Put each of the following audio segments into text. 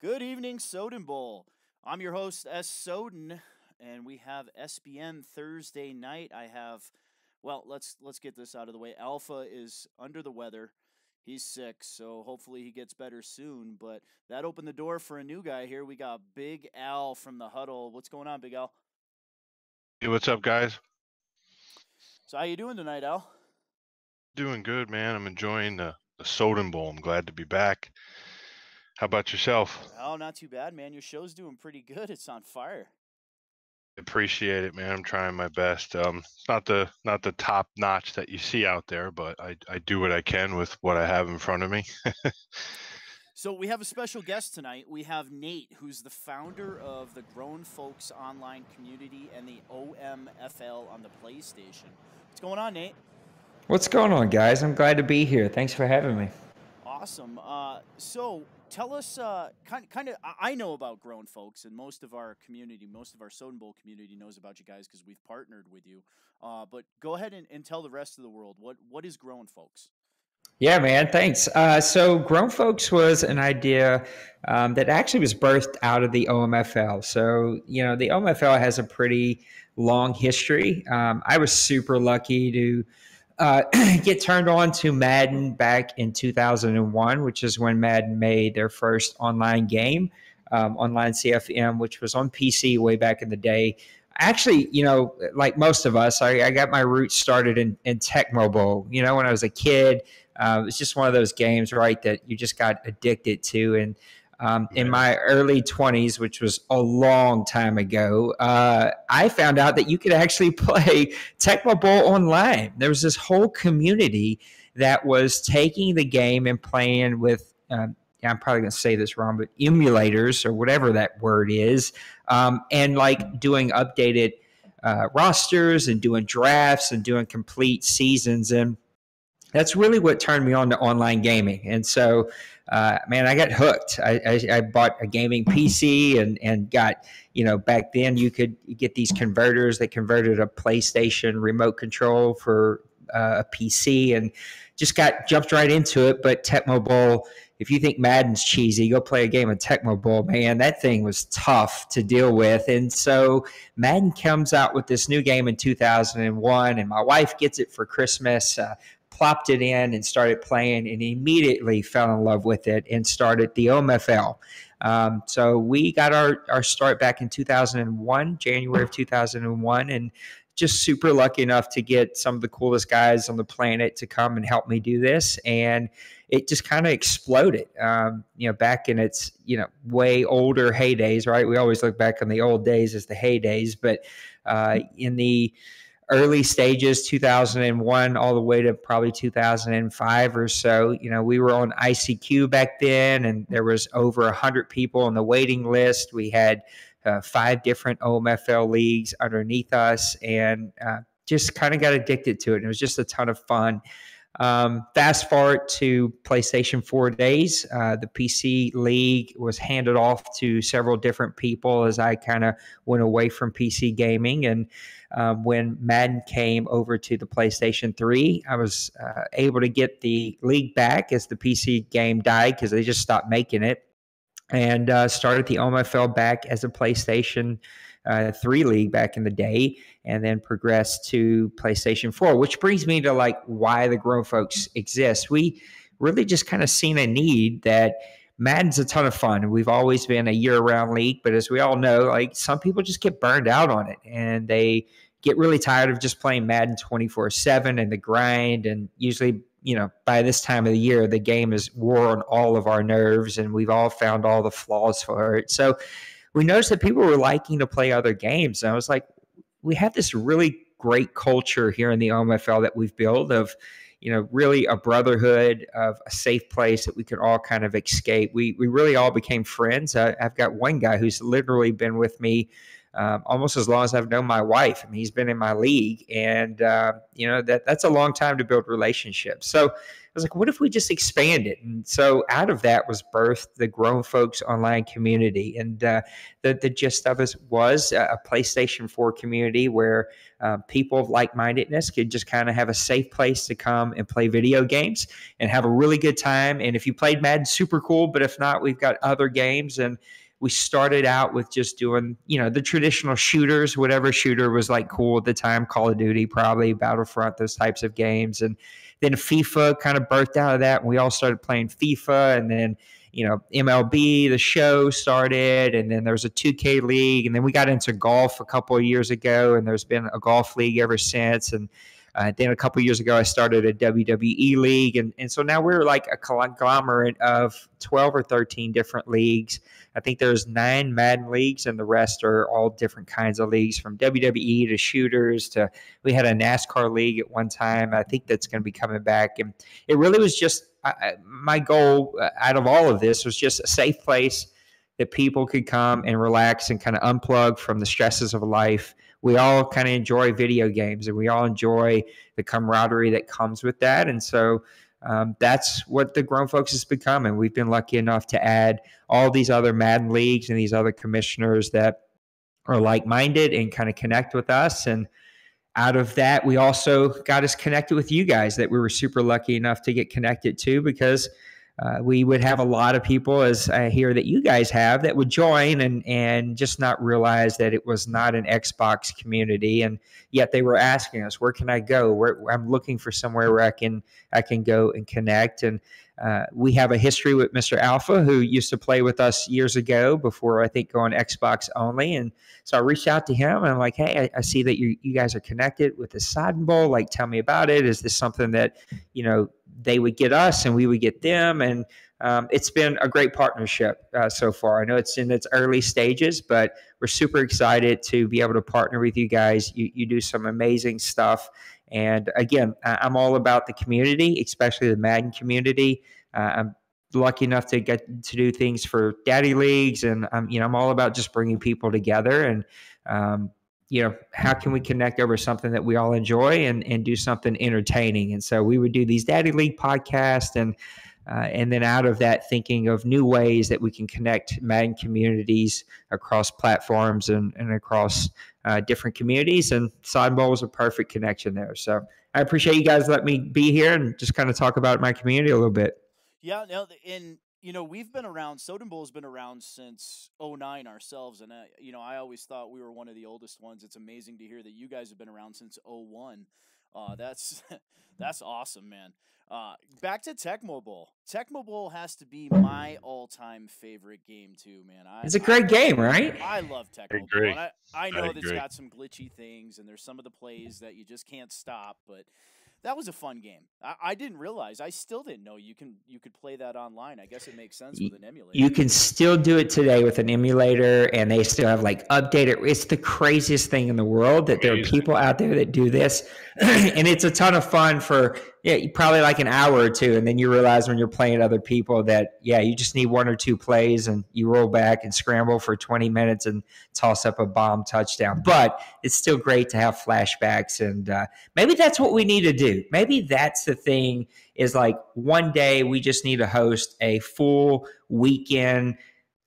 Good evening, Soden Bowl. I'm your host, Soden, and we have SBN Thursday night. Let's get this out of the way. Alpha is under the weather. He's sick, so hopefully he gets better soon. But that opened the door for a new guy here. We got Big Al from the huddle. What's going on, Big Al? Hey, what's up, guys? So how you doing tonight, Al? Doing good, man. I'm enjoying the Soden Bowl. I'm glad to be back. How about yourself? Oh, not too bad, man. Your show's doing pretty good. It's on fire. Appreciate it, man. I'm trying my best. It's not the top notch that you see out there, but I do what I can with what I have in front of me. So we have a special guest tonight. We have Nate, who's the founder of the Grown Folks Online Community and the OMFL on the PlayStation. What's going on, Nate? What's going on, guys? I'm glad to be here. Thanks for having me. Awesome. So tell us, I know about Grown Folks, and most of our community, most of our Soden Bowl community knows about you guys because we've partnered with you. But go ahead and tell the rest of the world, what is Grown Folks? Yeah, man, thanks. So Grown Folks was an idea that actually was birthed out of the OMFL. So, the OMFL has a pretty long history. I was super lucky to get turned on to Madden back in 2001, which is when Madden made their first online game, online CFM, which was on PC way back in the day. Actually, like most of us, I got my roots started in Tecmo Bowl. When I was a kid, it was just one of those games, right, that you just got addicted to. And in my early 20s, which was a long time ago, I found out that you could actually play Tecmo Bowl online. There was this whole community that was taking the game and playing with I'm probably going to say this wrong, but emulators or whatever that word is, and like doing updated rosters and doing drafts and doing complete seasons. And that's really what turned me on to online gaming. And so, man, I got hooked. I bought a gaming PC and got, back then you could get these converters that converted a PlayStation remote control for a PC and just jumped right into it. But Tecmo Bowl, if you think Madden's cheesy, go play a game of Tecmo Bowl, man. That thing was tough to deal with. And so Madden comes out with this new game in 2001, and my wife gets it for Christmas, plopped it in and started playing and immediately fell in love with it and started the OMFL. So we got our start back in 2001, January of 2001, and just super lucky enough to get some of the coolest guys on the planet to come and help me do this. And it just kind of exploded, back in its, way older heydays, right? We always look back on the old days as the heydays, but in the early stages, 2001, all the way to probably 2005 or so, we were on ICQ back then, and there was over 100 people on the waiting list. We had 5 different OMFL leagues underneath us, and just kind of got addicted to it. And it was just a ton of fun. Fast forward to PlayStation 4 days, the PC league was handed off to several different people as I kind of went away from PC gaming. And when Madden came over to the PlayStation 3, I was able to get the league back as the PC game died because they just stopped making it, and started the OMFL back as a PlayStation 3 league back in the day, and then progressed to PlayStation 4, which brings me to like why the Grown Folks exist. We really just kind of seen a need that Madden's a ton of fun, and we've always been a year-round league, but as we all know, like some people just get burned out on it, and they get really tired of just playing Madden 24/7 and the grind, and usually by this time of the year, the game is wore on all of our nerves, and we've all found all the flaws for it. So we noticed that people were liking to play other games. And I was like, we have this really great culture here in the OMFL that we've built of, really a brotherhood, of a safe place that we could all kind of escape. We really all became friends. I've got one guy who's literally been with me almost as long as I've known my wife. I mean, he's been in my league, and that's a long time to build relationships. So I was like, what if we just expand it? And so out of that was birthed the Grown Folks Online community. And the gist of it was a PlayStation 4 community where people of like-mindedness could just kind of have a safe place to come and play video games and have a really good time. And if you played Madden, super cool. But if not, we've got other games. And we started out with just doing, the traditional shooters, whatever shooter was like cool at the time, Call of Duty, probably Battlefront, those types of games. And then FIFA kind of birthed out of that. And we all started playing FIFA, and then, MLB, the show started, and then there was a 2K league. And then we got into golf a couple of years ago, and there's been a golf league ever since. And then a couple of years ago, I started a WWE league. And so now we're like a conglomerate of 12 or 13 different leagues. I think there's 9 Madden leagues, and the rest are all different kinds of leagues, from WWE to shooters to, we had a NASCAR league at one time. I think that's going to be coming back. And it really was just my goal out of all of this was just a safe place that people could come and relax and kind of unplug from the stresses of life. We all kind of enjoy video games, and we all enjoy the camaraderie that comes with that. And so that's what the Grown Folks has become. And we've been lucky enough to add all these other Madden leagues and these other commissioners that are like-minded and kind of connect with us. And out of that, we also got us connected with you guys that we were super lucky enough to get connected to, because we would have a lot of people, as I hear that you guys have, that would join and just not realize that it was not an Xbox community. And yet they were asking us, where can I go? I'm looking for somewhere where I can go and connect. And we have a history with Mr. Alpha, who used to play with us years ago before, I think, going Xbox only. And so I reached out to him, and I'm like, hey, I see that you guys are connected with the Soden Bowl. Like, tell me about it. Is this something that, they would get us and we would get them? And it's been a great partnership so far. I know it's in its early stages, but we're super excited to be able to partner with you guys. You do some amazing stuff. And again, I'm all about the community, especially the Madden community. I'm lucky enough to get to do things for daddy leagues, and I'm all about just bringing people together. And how can we connect over something that we all enjoy and do something entertaining? And so we would do these daddy league podcasts, and then out of that, thinking of new ways that we can connect Madden communities across platforms and across different communities. And Soden Bowl was a perfect connection there. So I appreciate you guys letting me be here and just kind of talk about my community a little bit. Yeah, no, and we've been around. Soden Bowl's been around since '09 ourselves, and I always thought we were one of the oldest ones. It's amazing to hear that you guys have been around since '01. That's awesome, man. Back to Tecmo Bowl. Tecmo Bowl has to be my all-time favorite game too, man. It's a great game, right? I love Tecmo Bowl. And I know that it's got some glitchy things, and there's some of the plays that you just can't stop, but that was a fun game. I didn't realize. I still didn't know you could play that online. I guess it makes sense with an emulator. You can still do it today with an emulator, and they still have updated. It's the craziest thing in the world that there are people out there that do this, and it's a ton of fun for probably like an hour or two, and then you realize when you're playing other people that you just need 1 or 2 plays, and you roll back and scramble for 20 minutes and toss up a bomb touchdown. But it's still great to have flashbacks, and maybe that's what we need to do. Maybe that's the thing, is like one day we just need to host a full weekend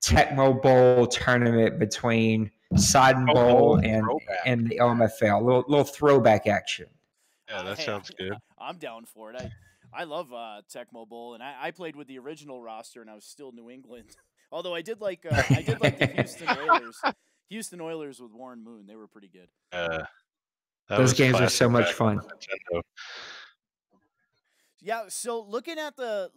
Tecmo Bowl tournament between Soden Bowl and the OMFL, little throwback action. Yeah, that sounds good. I'm down for it. I love Tecmo Bowl, and I played with the original roster, and I was still New England. Although I did like the Houston Oilers. Houston Oilers with Warren Moon, they were pretty good. Those games are so much fun. Yeah, so looking at the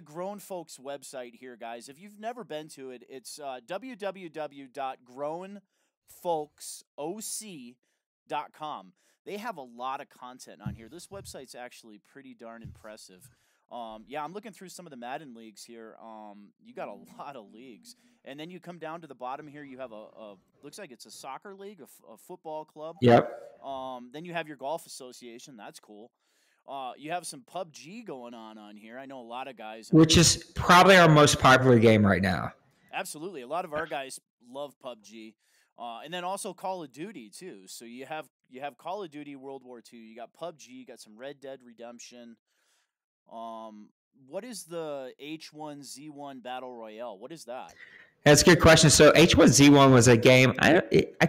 Grown Folks website here, guys, if you've never been to it, it's www.grownfolksoc.com. They have a lot of content on here. This website's actually pretty darn impressive. I'm looking through some of the Madden leagues here. You got a lot of leagues. And then you come down to the bottom here, you have a looks like it's a soccer league, a football club. Yep. Then you have your golf association. That's cool. You have some PUBG going on here. I know a lot of guys. Which is probably our most popular game right now. Absolutely. A lot of our guys love PUBG. And then also Call of Duty too. So you have Call of Duty World War II. You got PUBG. You got some Red Dead Redemption. What is the H1Z1 Battle Royale? What is that? That's a good question. So H1Z1 was a game. I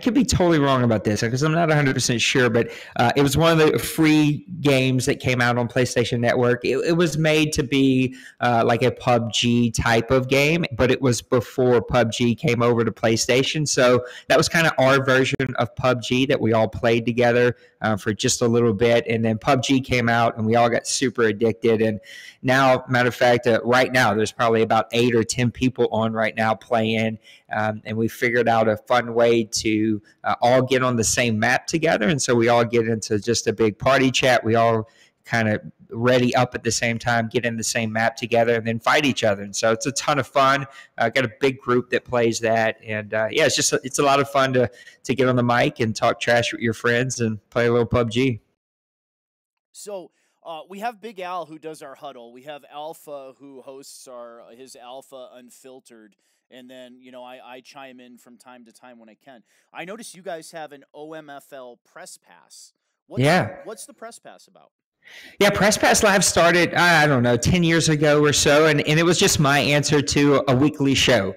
could be totally wrong about this because I'm not 100% sure, but it was one of the free games that came out on PlayStation Network. It was made to be like a PUBG type of game, but it was before PUBG came over to PlayStation. So that was kind of our version of PUBG that we all played together for just a little bit. And then PUBG came out and we all got super addicted. And now, matter of fact, right now, there's probably about 8 or 10 people on right now playing. And we figured out a fun way to all get on the same map together. And so we all get into just a big party chat. We all kind of ready up at the same time, get in the same map together, and then fight each other. And so it's a ton of fun. Got a big group that plays that. And yeah, it's a lot of fun to get on the mic and talk trash with your friends and play a little PUBG. So we have Big Al who does our huddle. We have Alpha who hosts his Alpha Unfiltered. And then, I chime in from time to time when I can. I notice you guys have an OMFL press pass. What's the press pass about? Yeah, Press Pass Live started, I don't know, 10 years ago or so, and it was just my answer to a weekly show,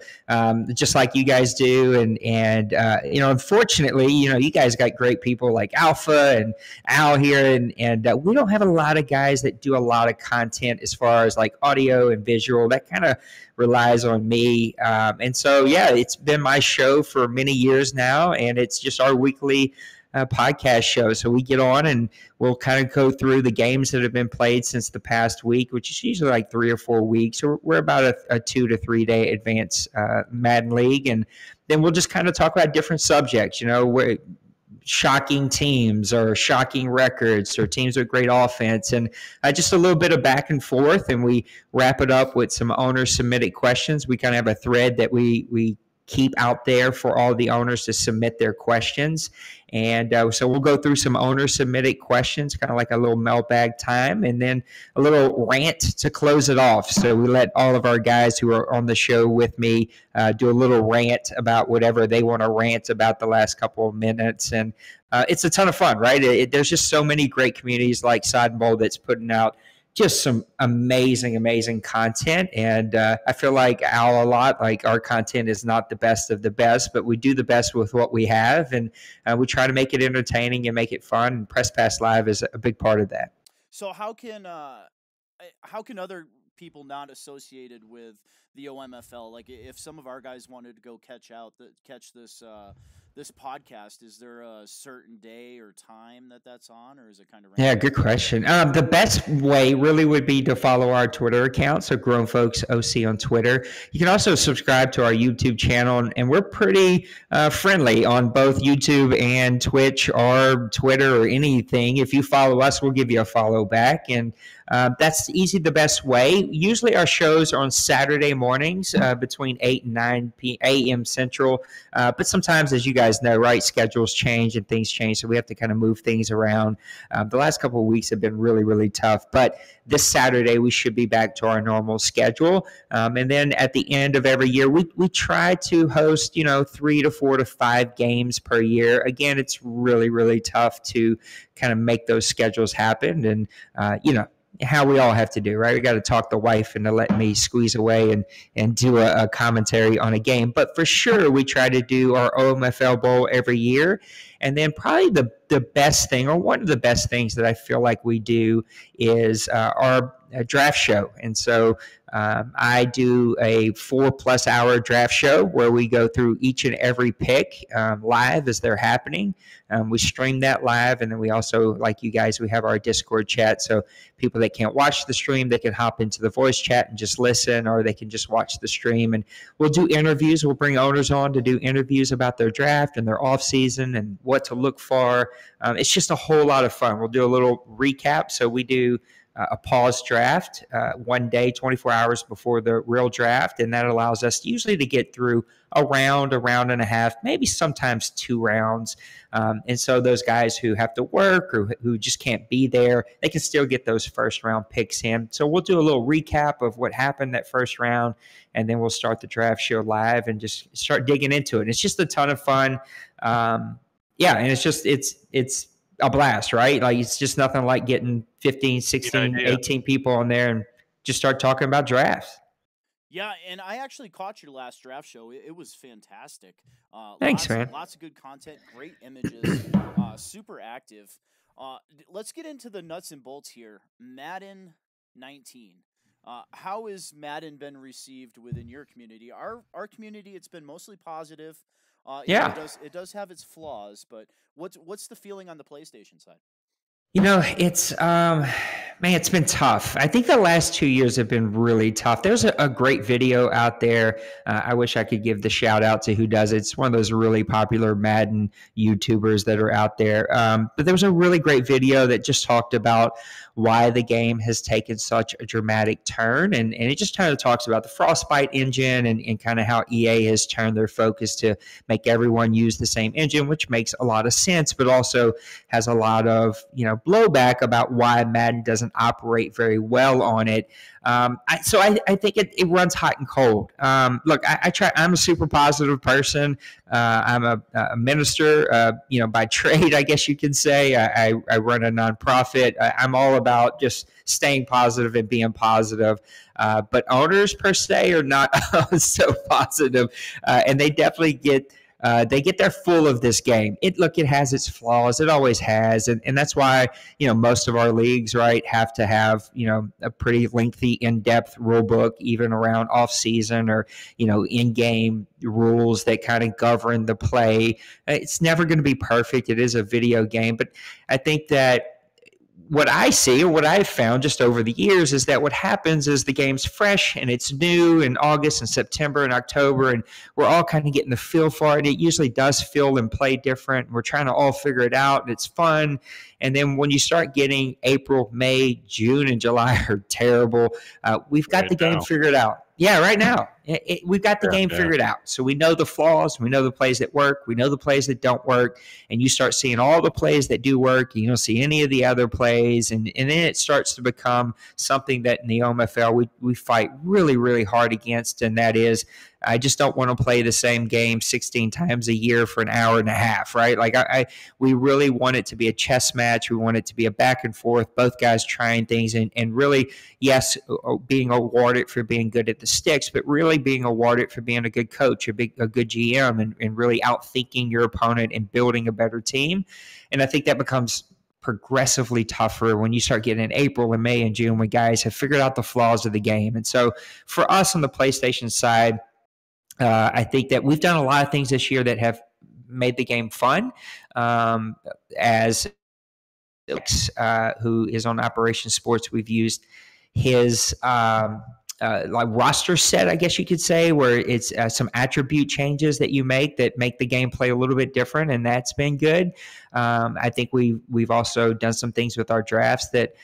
just like you guys do. And unfortunately, you guys got great people like Alpha and Al here, and we don't have a lot of guys that do a lot of content as far as like audio and visual. That kind of relies on me. And so, yeah, it's been my show for many years now, and it's just our weekly podcast show. So we get on and we'll kind of go through the games that have been played since the past week, which is usually like 3 or 4 weeks. We're about a 2 to 3 day advanced Madden League. And then we'll just kind of talk about different subjects, where shocking teams or shocking records or teams with great offense, and just a little bit of back and forth. And we wrap it up with some owner submitted questions. We kind of have a thread that we keep out there for all the owners to submit their questions. And so we'll go through some owner submitted questions, kind of like a little mailbag time, and then a little rant to close it off. So we let all of our guys who are on the show with me do a little rant about whatever they want to rant about the last couple of minutes. And it's a ton of fun, right? There's just so many great communities like Soden Bowl that's putting out just some amazing content. And I feel like Al a lot, like our content is not the best of the best, but we do the best with what we have. And we try to make it entertaining and make it fun. And Press Pass Live is a big part of that. So how can other people not associated with the OMFL, like if some of our guys wanted to go catch this podcast, is there a certain day or time that's on, or is it kind of random? Yeah, good question. The best way really would be to follow our Twitter account, so Grown Folks OC on Twitter. You can also subscribe to our YouTube channel, and we're pretty friendly on both YouTube and Twitch or Twitter or anything. If you follow us, we'll give you a follow back, and that's the best way. Usually our shows are on Saturday mornings between 8 and 9 a.m. Central, but sometimes, as you guys know, right, schedules change and things change, so we have to kind of move things around. The last couple of weeks have been really tough, but this Saturday we should be back to our normal schedule. And then at the end of every year, we try to host 3 to 4 to 5 games per year. Again, it's really tough to kind of make those schedules happen, and how we all have to do, right? We got to talk the wife into letting me squeeze away and do a commentary on a game. But for sure, we try to do our OMFL Bowl every year. And then probably the best thing, or one of the best things that I feel like we do, is our draft show. And so I do a 4+ hour draft show where we go through each and every pick live as they're happening. We stream that live, and then we also, like you guys, we have our Discord chat, so people that can't watch the stream, they can hop into the voice chat and just listen, or they can just watch the stream. And we'll do interviews. We'll bring owners on to do interviews about their draft and their off season and what to look for. It's just a whole lot of fun. We'll do a little recap. So we do a pause draft 1 day, 24 hours before the real draft, and that allows us usually to get through a round and a half, maybe sometimes 2 rounds. And so those guys who have to work or who just can't be there, they can still get those first round picks in. So we'll do a little recap of what happened that first round, and then we'll start the draft show live and just start digging into it. It's just a ton of fun. Yeah, and it's a blast, right? Like, it's just nothing like getting 15, 16, 18 people on there and just start talking about drafts. Yeah, and I actually caught your last draft show. It was fantastic. Thanks, man. Lots of good content, great images, super active. Let's get into the nuts and bolts here. Madden 19. How has Madden been received within your community? Our community, it's been mostly positive. Yeah, it does have its flaws, but what's the feeling on the PlayStation side? It's man, it's been tough. I think the last 2 years have been really tough. There's a great video out there. I wish I could give the shout out to who does it. It's one of those really popular Madden YouTubers that are out there. But there was a really great video that just talked about why the game has taken such a dramatic turn. And it just kind of talks about the Frostbite engine and kind of how EA has turned their focus to make everyone use the same engine, which makes a lot of sense, but also has a lot of, blowback about why Madden doesn't operate very well on it. So I think it runs hot and cold. Look, I try. I'm a super positive person. I'm a minister, by trade, I guess you could say. I run a nonprofit. I'm all about just staying positive and being positive. But owners per se are not so positive, and they definitely get. They get their full of this game. It has its flaws. It always has, and that's why most of our leagues, right, have to have a pretty lengthy, in-depth rule book, even around off-season or in-game rules that kind of govern the play. It's never going to be perfect. It is a video game, but I think that what I see, or what I've found just over the years, is that what happens is the game's fresh and it's new in August and September and October, and we're all kind of getting the feel for it. It usually does feel and play different. We're trying to all figure it out, and it's fun. And then when you start getting April, May, June, and July are terrible, we've got the game figured out. Yeah, right now. We've got the game figured out. So we know the flaws. We know the plays that work. We know the plays that don't work. And you start seeing all the plays that do work. You don't see any of the other plays. And then it starts to become something that in the OMFL we fight really, really hard against. And that is, I just don't want to play the same game 16 times a year for an hour and a half, right? Like we really want it to be a chess match. We want it to be a back and forth, both guys trying things and really, yes, being awarded for being good at the sticks, but really being awarded for being a good coach, a good GM, and really outthinking your opponent and building a better team. And I think that becomes progressively tougher when you start getting in April and May and June when guys have figured out the flaws of the game. And so for us on the PlayStation side, I think that we've done a lot of things this year that have made the game fun. As who is on Operation Sports, we've used his like roster set, I guess you could say, where it's some attribute changes that you make that make the game play a little bit different, and that's been good. I think we've also done some things with our drafts that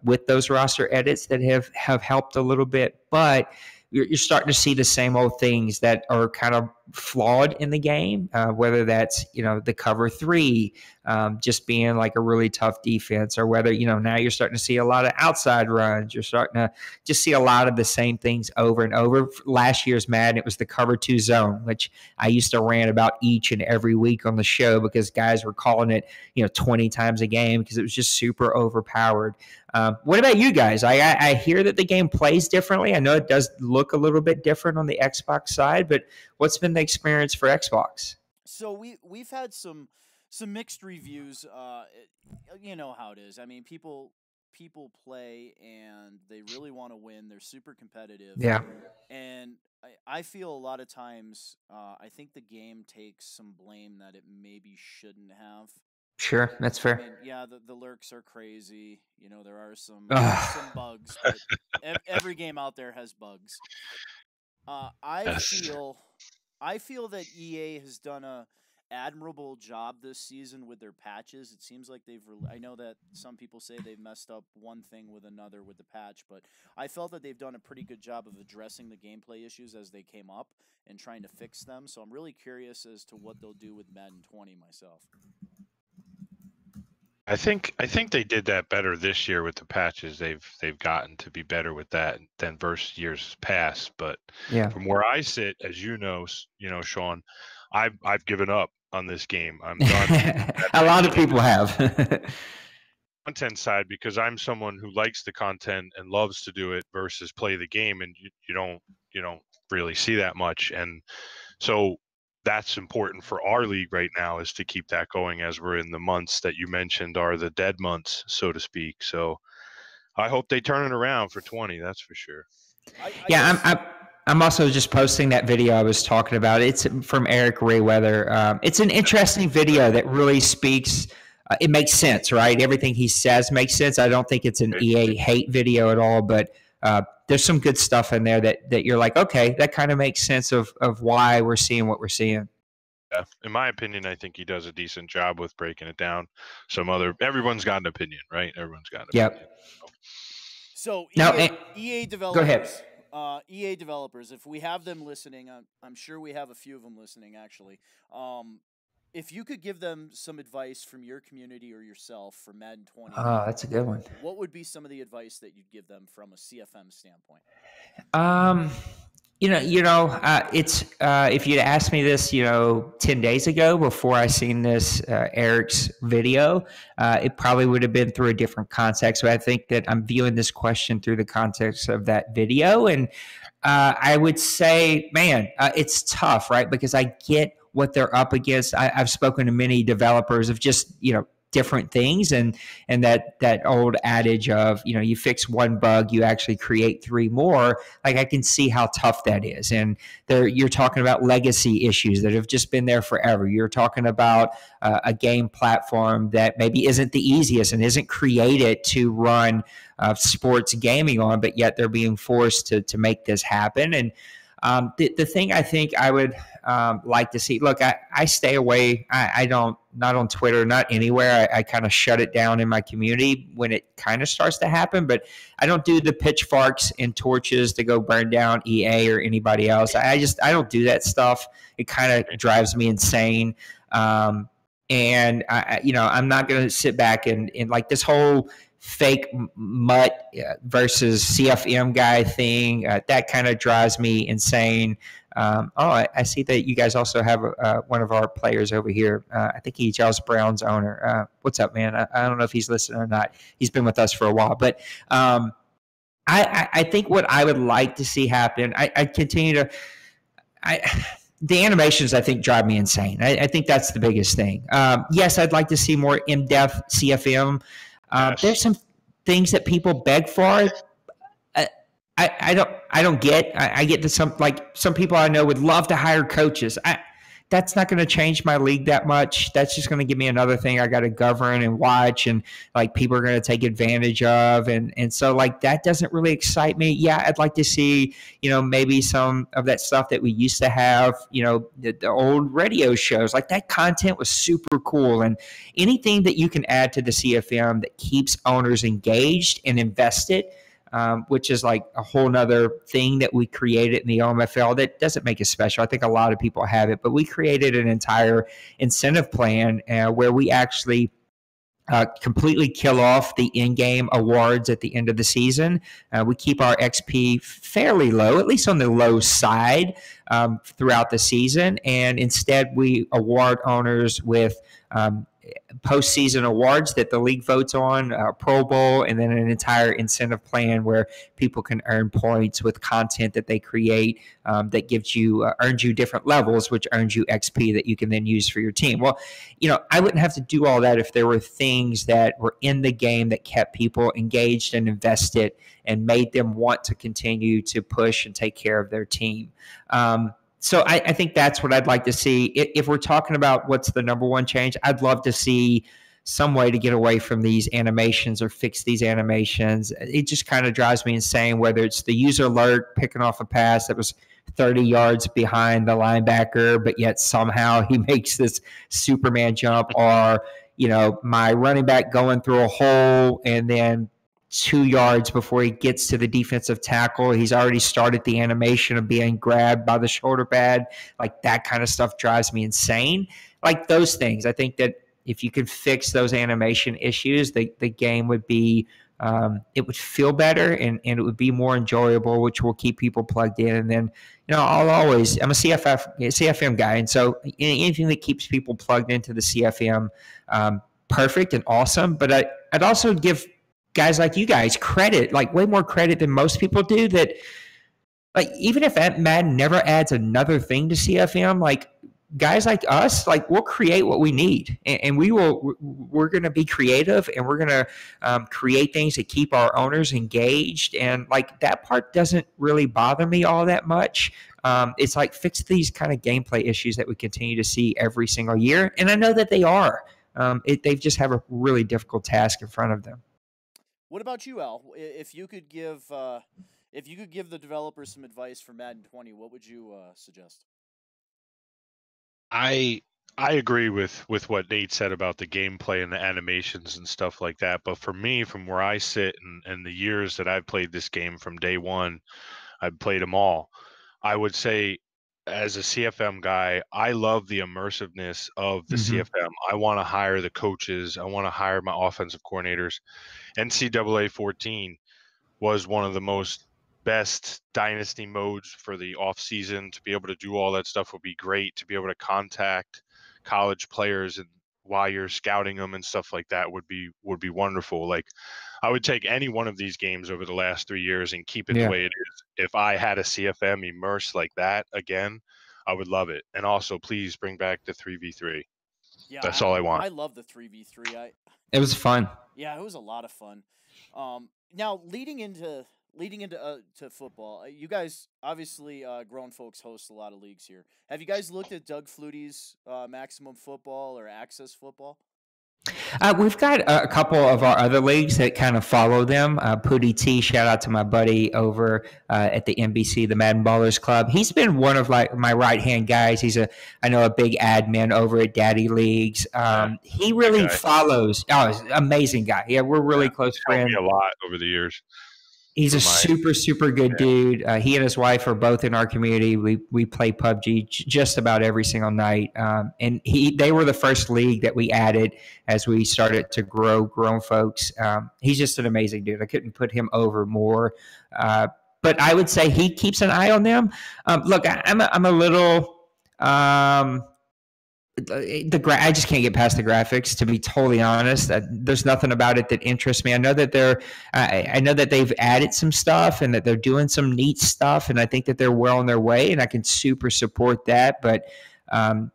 with those roster edits that have helped a little bit, but you're starting to see the same old things that are kind of flawed in the game, whether that's, the cover 3, just being like a really tough defense, or whether, now you're starting to see a lot of outside runs. You're starting to just see a lot of the same things over and over. Last year's Madden, it was the cover 2 zone, which I used to rant about each and every week on the show because guys were calling it, 20 times a game because it was just super overpowered. What about you guys? I hear that the game plays differently. I know it does look a little bit different on the Xbox side, but what's been the experience for Xbox? So we've had some mixed reviews. You know how it is. I mean, people play and they really want to win. They're super competitive. Yeah. And I feel a lot of times, I think the game takes some blame that it maybe shouldn't have. Sure, that's fair. I mean, yeah, the lurks are crazy. There are some bugs, but every game out there has bugs. I feel that EA has done a admirable job this season with their patches. It seems like I know that some people say they've messed up one thing with another with the patch, but I felt that they've done a pretty good job of addressing the gameplay issues as they came up and trying to fix them. So I'm really curious as to what they'll do with Madden 20 myself. I think they did that better this year with the patches. They've gotten to be better with that than versus years past. But from where I sit, as you know, Sean, I've given up on this game. I'm done. A lot of people have. Content side, because I'm someone who likes the content and loves to do it versus play the game, and you don't really see that much. And so that's important for our league right now, is to keep that going as we're in the months that you mentioned are the dead months, so to speak. So I hope they turn it around for 20. That's for sure. I'm also just posting that video I was talking about. It's from Eric Rayweather. It's an interesting video that really speaks. It makes sense, right? Everything he says makes sense. I don't think it's an EA hate video at all, but there's some good stuff in there that you're like, okay, that kind of makes sense of why we're seeing what we're seeing. Yeah. In my opinion, I think he does a decent job with breaking it down. Everyone's got an opinion, right? Everyone's got an opinion. So EA developers. Go ahead. EA developers, if we have them listening, I'm sure we have a few of them listening, actually. If you could give them some advice from your community or yourself for Madden 20, that's a good one. What would be some of the advice that you'd give them from a CFM standpoint? It's if you'd asked me this, 10 days ago before I seen this Eric's video, it probably would have been through a different context. So I think that I'm viewing this question through the context of that video, and I would say, man, it's tough, right? Because I get what they're up against. I've spoken to many developers of just, different things, and that old adage of, you fix one bug, you actually create three more. Like, I can see how tough that is. And you're talking about legacy issues that have just been there forever. You're talking about a game platform that maybe isn't the easiest and isn't created to run sports gaming on, but yet they're being forced to make this happen. And the thing I think I would like to see, look, I stay away. I don't, not on Twitter, not anywhere. I kind of shut it down in my community when it kind of starts to happen, but I don't do the pitchforks and torches to go burn down EA or anybody else. I don't do that stuff. It kind of drives me insane. And I'm not going to sit back and like this whole fake mutt versus CFM guy thing. That kind of drives me insane. I see that you guys also have one of our players over here. I think he's Charles Brown's owner. What's up, man? I don't know if he's listening or not. He's been with us for a while, but I think what I would like to see happen, I continue to, the animations, I think, drive me insane. I think that's the biggest thing. Yes, I'd like to see more in-depth CFM. There's some things that people beg for. I don't get. I get that some people I know would love to hire coaches. That's not going to change my league that much. That's just going to give me another thing I got to govern and watch, and like people are going to take advantage of, and so like that doesn't really excite me. Yeah, I'd like to see maybe some of that stuff that we used to have. The old radio shows, like that content was super cool, and anything that you can add to the CFM that keeps owners engaged and invested. Which is like a whole nother thing that we created in the OMFL that doesn't make it special. I think a lot of people have it, but we created an entire incentive plan where we actually completely kill off the in-game awards at the end of the season. We keep our XP fairly low, at least on the low side throughout the season. And instead we award owners with postseason awards that the league votes on, Pro Bowl, and then an entire incentive plan where people can earn points with content that they create that gives you earns you different levels, which earns you XP that you can then use for your team. Well, I wouldn't have to do all that if there were things that were in the game that kept people engaged and invested and made them want to continue to push and take care of their team. So I think that's what I'd like to see. If we're talking about what's the number one change, I'd love to see some way to get away from these animations or fix these animations. It just kind of drives me insane, whether it's the user alert picking off a pass that was 30 yards behind the linebacker, but yet somehow he makes this Superman jump, or, my running back going through a hole and then 2 yards before he gets to the defensive tackle, he's already started the animation of being grabbed by the shoulder pad. Like, that kind of stuff drives me insane. Like, those things, I think that if you could fix those animation issues, the game would be, it would feel better, and it would be more enjoyable, which will keep people plugged in. And then, I'm a CFM guy. And so anything that keeps people plugged into the CFM, perfect and awesome. But I'd also give guys like you guys credit, like way more credit than most people do, that, like, even if Madden never adds another thing to CFM, like, guys like us, like, we'll create what we need, and we're going to be creative, and we're going to create things that keep our owners engaged. And, like, that part doesn't really bother me all that much. It's like, fix these kind of gameplay issues that we continue to see every single year. And I know that they are. They just have a really difficult task in front of them. What about you, Al? If you could give the developers some advice for Madden 20, what would you suggest? I agree with what Nate said about the gameplay and the animations and stuff like that. But for me, from where I sit and the years that I've played this game from day one, I've played them all. I would say, as a CFM guy, I love the immersiveness of the CFM. I want to hire the coaches. I want to hire my offensive coordinators. NCAA 14 was one of the most best dynasty modes for the off season. To be able to do all that stuff would be great. To be able to contact college players and while you're scouting them and stuff like that would be wonderful. Like, I would take any one of these games over the last 3 years and keep it the way it is. If I had a CFM immersed like that again, I would love it. And also, please bring back the 3v3. Yeah, that's all I want. I love the 3v3. It was fun. Yeah, it was a lot of fun. Now leading into to football, you guys obviously grown folks host a lot of leagues here. Have you guys looked at Doug Flutie's Maximum Football or Access Football? We've got a couple of our other leagues that kind of follow them. Pootie T, shout out to my buddy over at the NBC, the Madden Ballers Club. He's been one of, like, my right-hand guys. I know a big admin over at Daddy Leagues. He really follows. Oh, he's an amazing guy. Yeah, we're really close friends. Helped me a lot over the years. He's a super, super good dude. He and his wife are both in our community. We play PUBG just about every single night. And they were the first league that we added as we started to grow grown folks. He's just an amazing dude. I couldn't put him over more. But I would say he keeps an eye on them. Look, I'm a little I just can't get past the graphics, to be totally honest. There's nothing about it that interests me. I know that I know that they've added some stuff and that they're doing some neat stuff, and I think that they're well on their way, and I can super support that. But I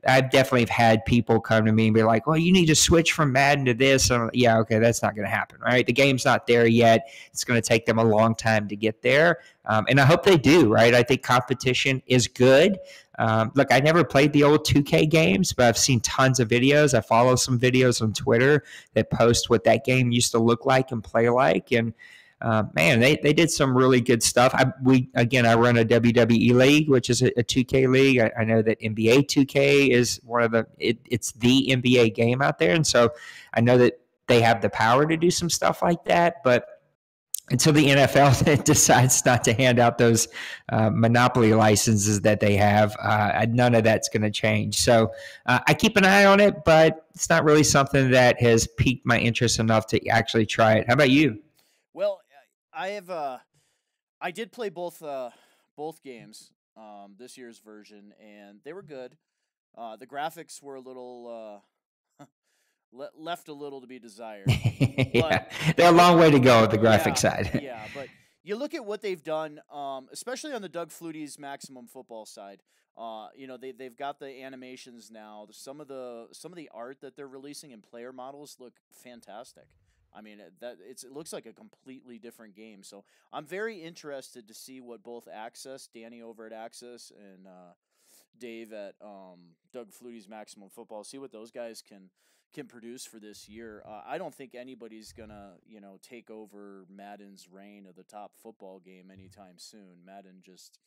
definitely have had people come to me and be like, "Well, you need to switch from Madden to this." And yeah, okay, that's not going to happen, right? The game's not there yet. It's going to take them a long time to get there, and I hope they do, right? I think competition is good. Look, I never played the old 2K games, but I've seen tons of videos. I follow some videos on Twitter that post what that game used to look like and play like. And man, they did some really good stuff. I run a WWE league, which is a 2K league. I know that NBA 2K is one of it's the NBA game out there. And so I know that they have the power to do some stuff like that. But until the NFL decides not to hand out those monopoly licenses that they have, none of that's going to change. So I keep an eye on it, but it's not really something that has piqued my interest enough to actually try it. How about you? Well, I did play both games, this year's version, and they were good. The graphics were a little left a little to be desired. Yeah, they're a long way to go with the graphic side. Yeah, but you look at what they've done, especially on the Doug Flutie's Maximum Football side. They've got the animations now. Some of the art that they're releasing in player models look fantastic. I mean, it looks like a completely different game. So I'm very interested to see what both Danny over at Access, and Dave at Doug Flutie's Maximum Football, see what those guys can produce for this year. I don't think anybody's gonna take over Madden's reign of the top football game anytime soon. Madden just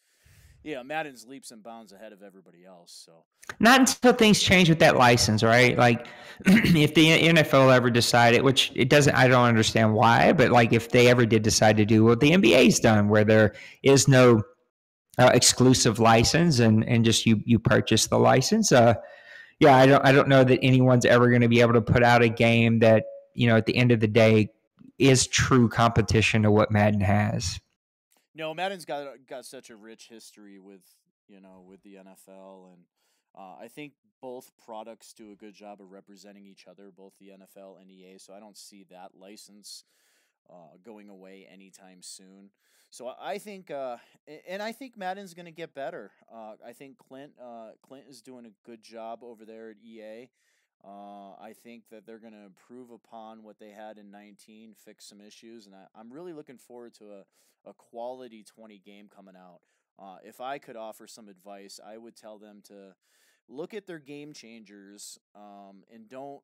Yeah, Madden's leaps and bounds ahead of everybody else. So Not until things change with that license, right? Like if the NFL ever decided, which it doesn't, I don't understand why, but like if they ever did decide to do what the NBA's done, where there is no exclusive license and just you purchase the license. Yeah, I don't know that anyone's ever going to be able to put out a game that, you know, at the end of the day is true competition to what Madden has. no, Madden's got such a rich history with with the NFL, and I think both products do a good job of representing each other, both the NFL and EA. So I don't see that license going away anytime soon. So I think, and I think Madden's going to get better. I think Clint is doing a good job over there at EA. I think that they're going to improve upon what they had in 19, fix some issues, and I'm really looking forward to a quality 20 game coming out. If I could offer some advice, I would tell them to look at their game changers, and don't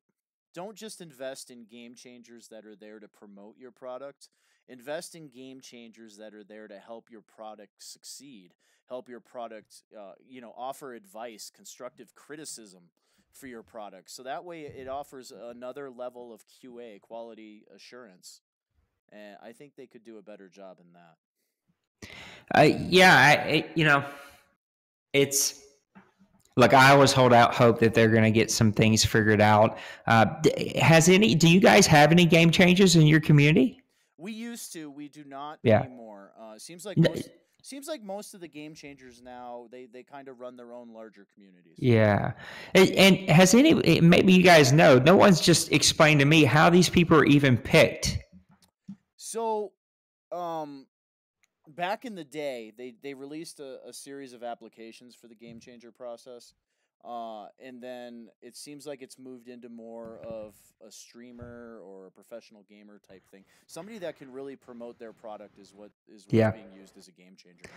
just invest in game changers that are there to promote your product. Invest in game changers that are there to help your product succeed, help your product, offer advice, constructive criticism for your product. So that way it offers another level of QA, quality assurance. And I think they could do a better job in that. It's look, I always hold out hope that they're going to get some things figured out. Do you guys have any game changers in your community? We used to. We do not Yeah. anymore. Seems like most of the game changers now they kind of run their own larger communities. Yeah, and has maybe you guys know? No one's just explained to me how these people are even picked. So, back in the day, they released a series of applications for the game changer process. And then it seems like it's moved into more of a streamer or a professional gamer type thing. Somebody that can really promote their product is what's being used as a game changer.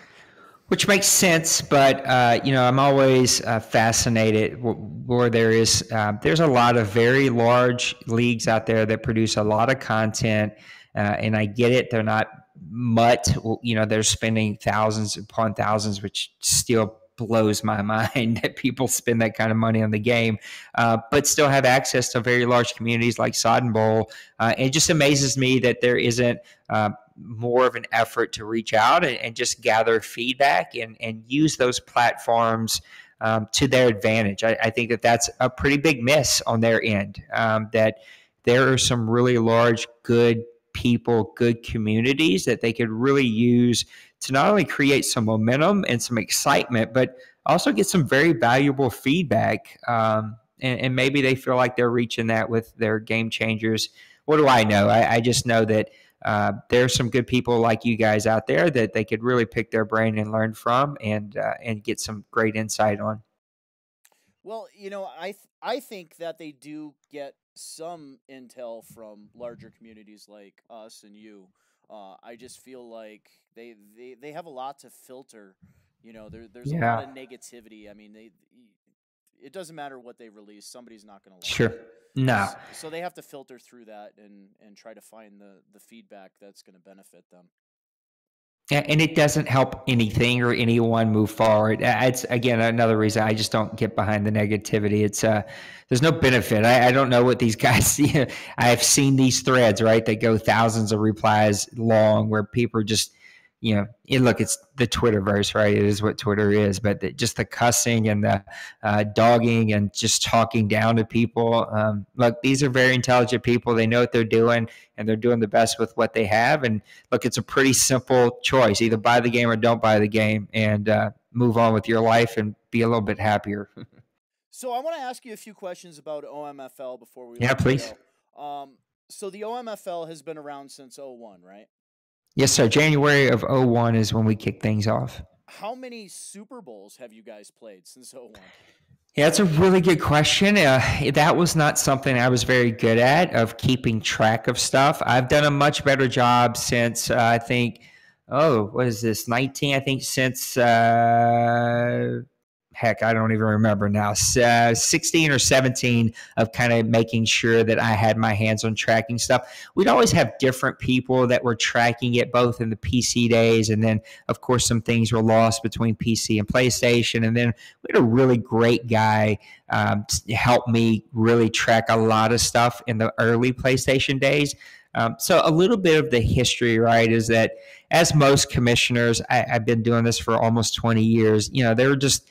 Which makes sense, but I'm always fascinated where there's a lot of very large leagues out there that produce a lot of content, and I get it. They're not they're spending thousands upon thousands, which still blows my mind that people spend that kind of money on the game, but still have access to very large communities like Soden Bowl. It just amazes me that there isn't more of an effort to reach out and just gather feedback and use those platforms to their advantage. I think that that's a pretty big miss on their end, that there are some really large, good people, good communities that they could really use to not only create some momentum and some excitement, but also get some very valuable feedback. And maybe they feel like they're reaching that with their game changers. What do I know? I just know that there's some good people like you guys out there that they could really pick their brain and learn from and get some great insight on. Well, I think that they do get some intel from larger communities like us and you. I just feel like they have a lot to filter. There's a lot of negativity. I mean, it doesn't matter what they release, somebody's not going to like Sure. it. No. So they have to filter through that and try to find the feedback that's going to benefit them. Yeah, and it doesn't help anything or anyone move forward. It's, again, another reason I just don't get behind the negativity. It's there's no benefit. I don't know what these guys see. I've seen these threads, right, that go thousands of replies long where people are just, it's the Twitterverse, right? It is what Twitter is, but just the cussing and the dogging and just talking down to people. Look, these are very intelligent people. They know what they're doing, and they're doing the best with what they have. And look, it's a pretty simple choice. Either buy the game or don't buy the game and move on with your life and be a little bit happier. So I want to ask you a few questions about OMFL before we please. Go. So the OMFL has been around since 2001, right? Yes, sir. January of 2001 is when we kicked things off. How many Super Bowls have you guys played since 2001? Yeah, that's a really good question. That was not something I was very good at, of keeping track of stuff. I've done a much better job since, I think, what is this, 19? I think since heck, I don't even remember now, 16 or 17 of kind of making sure that I had my hands on tracking stuff. We'd always have different people that were tracking it, both in the PC days, and then, of course, some things were lost between PC and PlayStation. And then we had a really great guy help me really track a lot of stuff in the early PlayStation days. So a little bit of the history, right, is that as most commissioners, I've been doing this for almost 20 years, there were just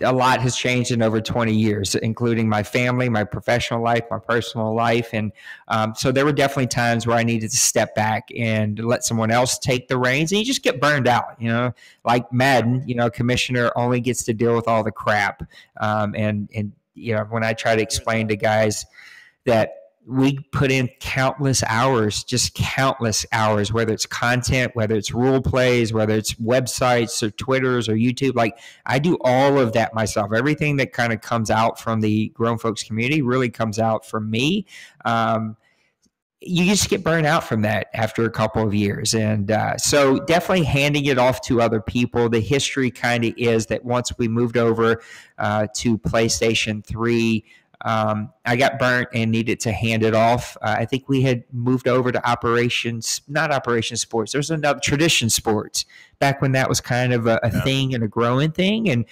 a lot has changed in over 20 years, including my family, my professional life, my personal life. And so there were definitely times where I needed to step back and let someone else take the reins, and you just get burned out, like Madden, commissioner only gets to deal with all the crap. And when I try to explain to guys that we put in countless hours, whether it's content, whether it's role plays, whether it's websites or Twitters or YouTube. Like, I do all of that myself. Everything that kind of comes out from the grown folks community really comes out from me. You just get burned out from that after a couple of years. And so definitely handing it off to other people. The history kind of is that once we moved over to PlayStation 3, I got burnt and needed to hand it off. I think we had moved over to not Operation Sports. There was another Tradition Sports back when that was kind of a thing and a growing thing. And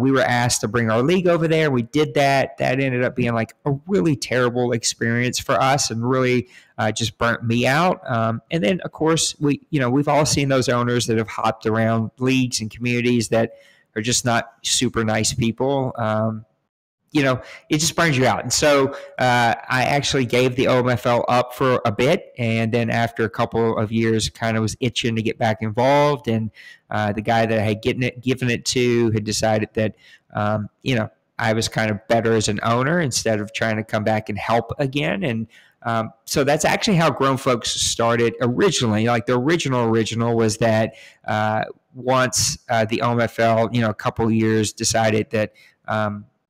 we were asked to bring our league over there. We did that. That ended up being like a really terrible experience for us and really just burnt me out. And then, of course, we've all seen those owners that have hopped around leagues and communities that are just not super nice people. It just burns you out. And so I actually gave the OMFL up for a bit. And then after a couple of years, kind of was itching to get back involved. And the guy that I had given it to had decided that, I was kind of better as an owner instead of trying to come back and help again. And so that's actually how Grown Folks started originally. Like, the original was that once the OMFL, a couple of years decided that,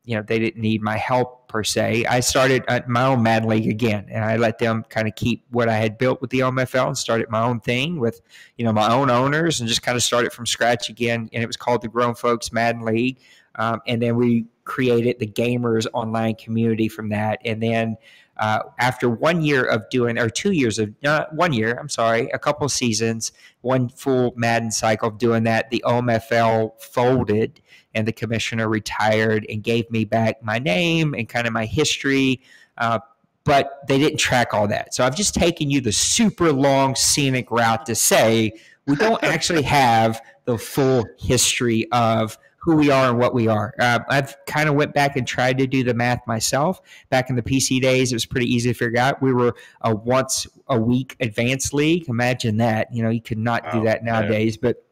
they didn't need my help per se, I started my own Madden League again, and I let them kind of keep what I had built with the OMFL and started my own thing with, my own owners, and just kind of started from scratch again. And it was called the Grown Folks Madden League. And then we created the Gamers Online community from that. And then after 1 year of doing, or 2 years of, 1 year, I'm sorry, a couple of seasons, one full Madden cycle of doing that, the OMFL folded and the commissioner retired and gave me back my name and kind of my history. But they didn't track all that. So I've just taken you the super long scenic route to say we don't actually have the full history of who we are and what we are. I've kind of went back and tried to do the math myself. Back in the PC days, it was pretty easy to figure out. We were a once a week advanced league. Imagine that. You could not do that nowadays. Yeah. But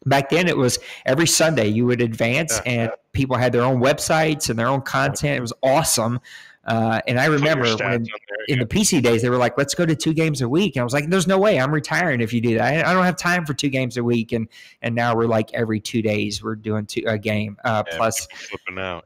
back then it was every Sunday you would advance, and people had their own websites and their own content. It was awesome. And I remember when in the PC days, they were like, let's go to 2 games a week. And I was like, there's no way, I'm retiring if you do that. I don't have time for 2 games a week. And now we're like every 2 days, we're doing a game plus flipping out.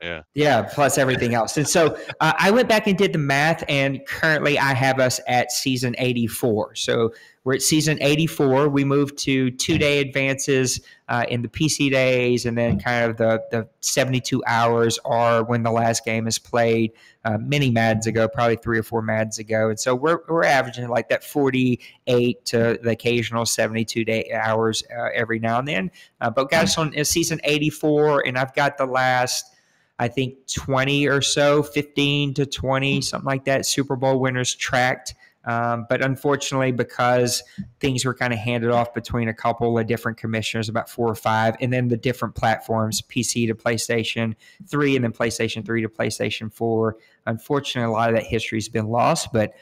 Plus everything else. And so I went back and did the math, and currently I have us at season 84. So we're at season 84. We moved to 2-day advances in the PC days, and then kind of the 72 hours are when the last game is played many Maddens ago, probably 3 or 4 Maddens ago. And so we're averaging like that 48 to the occasional 72 hours every now and then. But got us on season 84, and I've got the last, I think, 20 or so, 15 to 20, something like that, Super Bowl winners tracked. But unfortunately, because things were kind of handed off between a couple of different commissioners, about 4 or 5, and then the different platforms, PC to PlayStation 3 and then PlayStation 3 to PlayStation 4, unfortunately, a lot of that history has been lost. But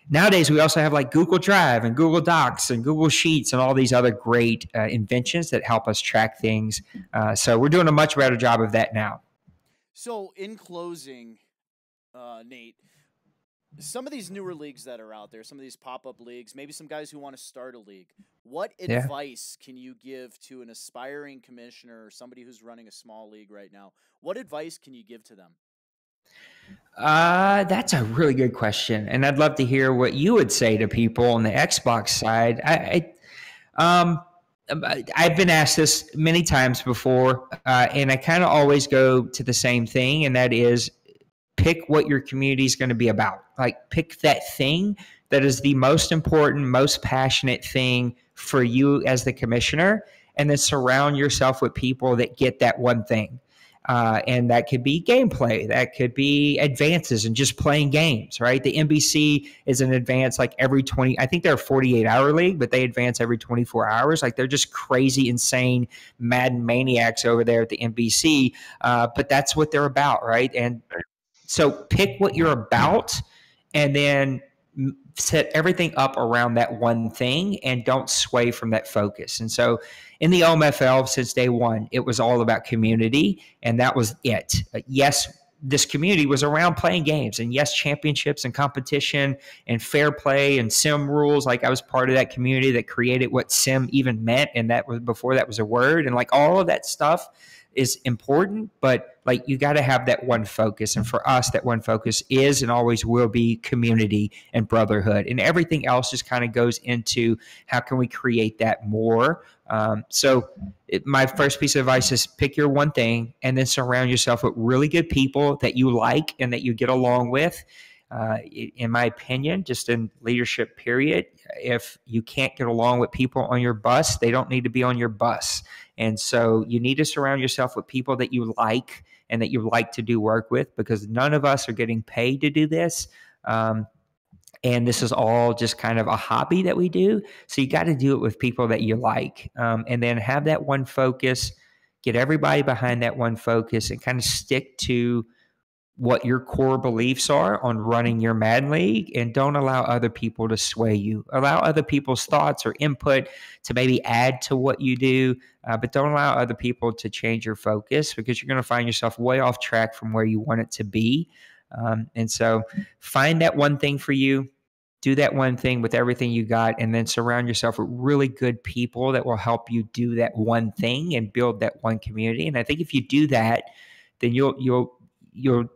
nowadays, we also have like Google Drive and Google Docs and Google Sheets and all these other great inventions that help us track things. So we're doing a much better job of that now. So in closing, Nate, some of these newer leagues that are out there, some of these pop-up leagues, maybe some guys who want to start a league, what advice can you give to an aspiring commissioner or somebody who's running a small league right now? What advice can you give to them? That's a really good question, and I'd love to hear what you would say to people on the Xbox side. I've been asked this many times before, and I kind of always go to the same thing, and that is pick what your community is going to be about. Like, pick that thing that is the most important, most passionate thing for you as the commissioner, and then surround yourself with people that get that one thing. And that could be gameplay, that could be advances and just playing games, right? The NBC is an advance like every 20, I think they're a 48-hour league, but they advance every 24 hours. Like, they're just crazy, insane Madden maniacs over there at the NBC. But that's what they're about, right? And so pick what you're about and then set everything up around that one thing and don't sway from that focus. And so in the OMFL, since day one, it was all about community, and that was it. Yes, this community was around playing games, and yes, championships and competition and fair play and sim rules. Like, I was part of that community that created what sim even meant, and that was before that was a word, and like all of that stuff is important, but like, you got to have that one focus. And for us, that one focus is and always will be community and brotherhood, and everything else just kind of goes into how can we create that more. My first piece of advice is pick your one thing and then surround yourself with really good people that you like and that you get along with. In my opinion, just in leadership period, if you can't get along with people on your bus, they don't need to be on your bus. And so you need to surround yourself with people that you like and that you like to do work with, because none of us are getting paid to do this. And this is all just kind of a hobby that we do. So you got to do it with people that you like, and then have that one focus, get everybody behind that one focus, and kind of stick to what your core beliefs are on running your Madden League, and don't allow other people to sway you. Allow other people's thoughts or input to maybe add to what you do, but don't allow other people to change your focus, because you're going to find yourself way off track from where you want it to be. And so find that one thing for you, do that one thing with everything you got, and then surround yourself with really good people that will help you do that one thing and build that one community. And I think if you do that, then you'll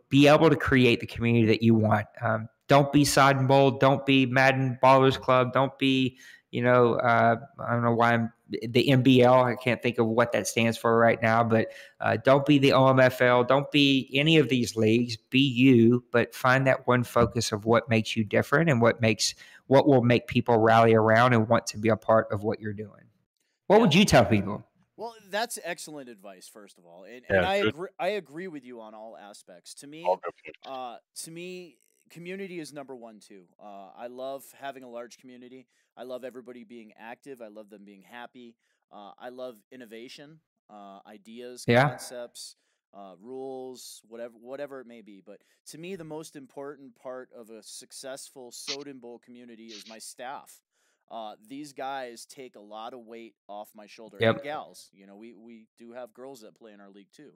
be able to create the community that you want. Don't be Soden Bowl. Don't be Madden Ballers Club. Don't be, I don't know why I'm the MBL. I can't think of what that stands for right now, but don't be the OMFL. Don't be any of these leagues. Be you, but find that one focus of what makes you different and what will make people rally around and want to be a part of what you're doing. What would you tell people? Well, that's excellent advice, first of all, and I agree with you on all aspects. To me, community is number one too. I love having a large community. I love everybody being active. I love them being happy. I love innovation, ideas, concepts, rules, whatever it may be. But to me, the most important part of a successful Soden Bowl community is my staff. These guys take a lot of weight off my shoulder. And gals, we do have girls that play in our league too.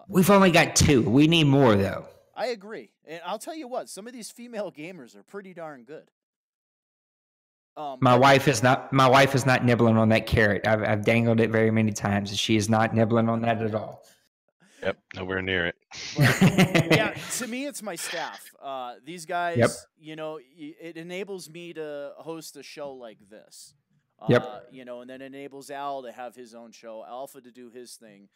We've only got 2. We need more though. I agree. And I'll tell you what, some of these female gamers are pretty darn good. My wife is not nibbling on that carrot. I've dangled it very many times, and she is not nibbling on that at all. Yep, nowhere near it. Yeah, to me, it's my staff. These guys, it enables me to host a show like this. And then enables Al to have his own show, Alpha to do his thing.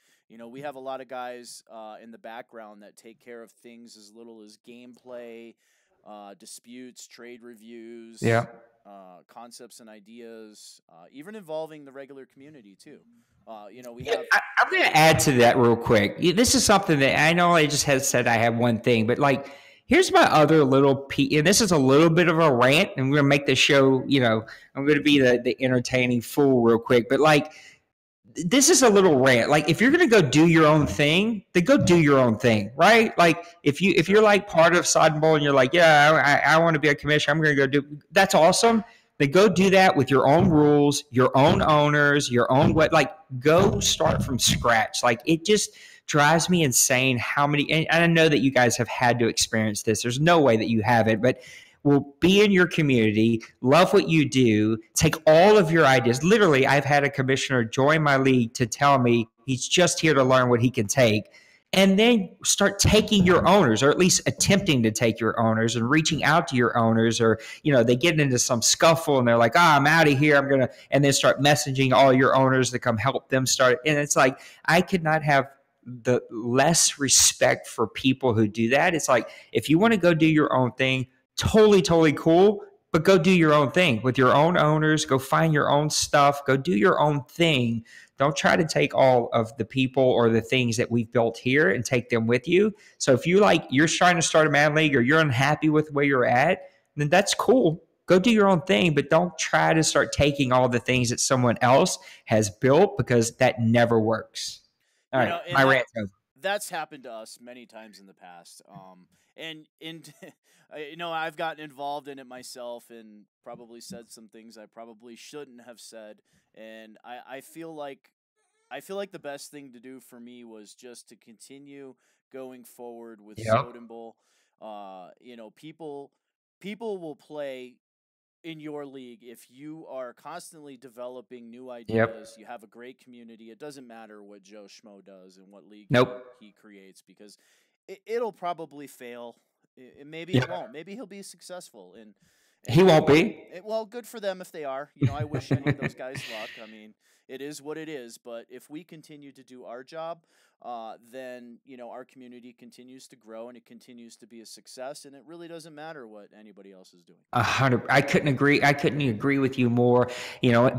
We have a lot of guys in the background that take care of things as little as gameplay, disputes, trade reviews, concepts and ideas, even involving the regular community too. I'm going to add to that real quick. This is something that I know I just had said I have one thing, but like, here's my other little piece, and this is a little bit of a rant, and we're going to make the show, I'm going to be the entertaining fool real quick, but like, this is a little rant. Like, if you're going to go do your own thing, then go do your own thing, right? Like, if you're like part of Soden Bowl and you're like, I want to be a commissioner, I'm going to go do, that's awesome. Then go do that with your own rules, your own owners, your own go start from scratch. Like, it just drives me insane how many, and I know that you guys have had to experience this. There's no way that you haven't, but will be in your community, love what you do, take all of your ideas. Literally, I've had a commissioner join my league to tell me he's just here to learn what he can take. and then start taking your owners, or at least attempting to take your owners, and reaching out to your owners, or they get into some scuffle and they're like, I'm out of here, and then start messaging all your owners to come help them start. And it's like, I could not have the less respect for people who do that. It's like, if you want to go do your own thing, totally cool, but go do your own thing with your own owners. Go find your own stuff. Go do your own thing. Don't try to take all of the people or the things that we've built here and take them with you. So if you're trying to start a Madden League, or you're unhappy with where you're at, then that's cool. Go do your own thing, but don't try to start taking all the things that someone else has built, because that never works. All right, my rant's over. That's happened to us many times in the past. I've gotten involved in it myself and probably said some things I probably shouldn't have said. And I feel like the best thing to do for me was just to continue going forward with Soden Bowl. People will play in your league if you are constantly developing new ideas. You have a great community. It doesn't matter what Joe Schmo does and what league he creates, because it'll probably fail. Maybe it won't. Maybe he'll be successful, and he won't be. Well, good for them if they are. I wish any of those guys luck. I mean, it is what it is. But if we continue to do our job, then our community continues to grow and it continues to be a success. And it really doesn't matter what anybody else is doing. 100. I couldn't agree with you more.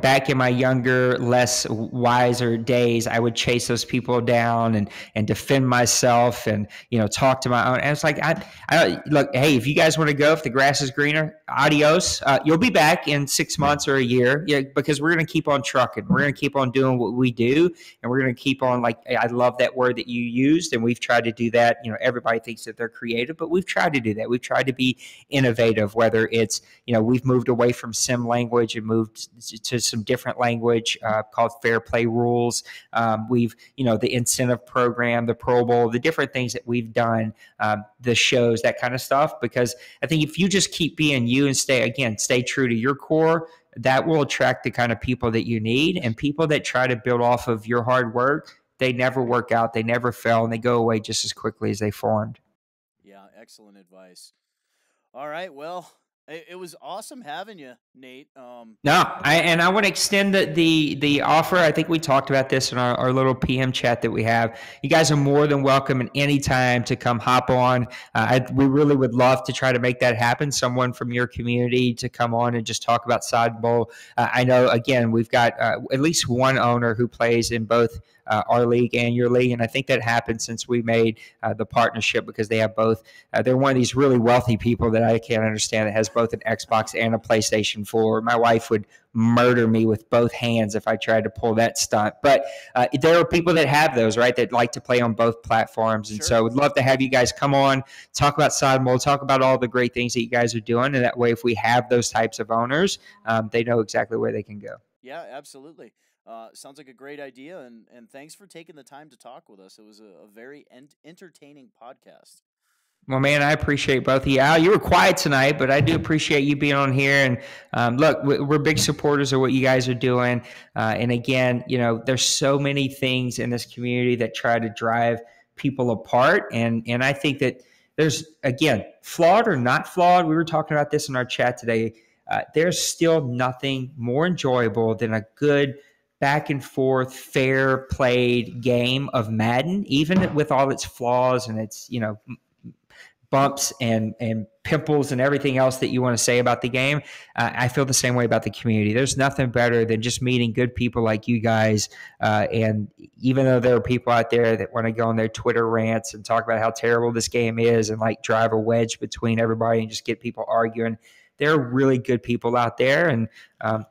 Back in my younger, less wiser days, I would chase those people down and defend myself and talk to my own. And it's like, I look. Hey, if you guys want to go, if the grass is greener, adios. You'll be back in 6 months or a year. Yeah, because we're going to keep on trucking. We're going to keep on doing what we do, and we're going to keep on, like, I love that word that you used, and we've tried to do that. Everybody thinks that they're creative, but we've tried to do that. We've tried to be innovative, whether it's, we've moved away from sim language and moved to some different language called fair play rules. We've, the incentive program, the Pro Bowl, the different things that we've done, the shows, that kind of stuff, because I think if you just keep being you and stay true to your core, that will attract the kind of people that you need. And people that try to build off of your hard work, they never work out, they never fail, and they go away just as quickly as they formed. Yeah, excellent advice. All right, well, it was awesome having you, Nate. I want to extend the offer. I think we talked about this in our little PM chat that we have. You guys are more than welcome at any time to come hop on. We really would love to try to make that happen. Someone from your community to come on and just talk about Soden Bowl. I know, again, we've got at least one owner who plays in both our league and your league, and I think that happened since we made the partnership, because they have both. They're one of these really wealthy people that I can't understand that has both an Xbox and a PlayStation 4. My wife would murder me with both hands if I tried to pull that stunt. But there are people that have those, right, that like to play on both platforms. And so I would love to have you guys come on, talk about Soden Bowl, talk about all the great things that you guys are doing. And that way, if we have those types of owners, they know exactly where they can go. Yeah, absolutely. Sounds like a great idea. And thanks for taking the time to talk with us. It was a very entertaining podcast. Well, man, I appreciate both of you. Al, you were quiet tonight, but I do appreciate you being on here. And look, we're big supporters of what you guys are doing. And again, there's so many things in this community that try to drive people apart. And I think that there's, again, flawed or not flawed, we were talking about this in our chat today, there's still nothing more enjoyable than a good back and forth, fair played game of Madden, even with all its flaws and its, bumps and pimples and everything else that you want to say about the game. I feel the same way about the community. There's nothing better than just meeting good people like you guys. And even though there are people out there that want to go on their Twitter rants and talk about how terrible this game is and like drive a wedge between everybody and just get people arguing, there are really good people out there. And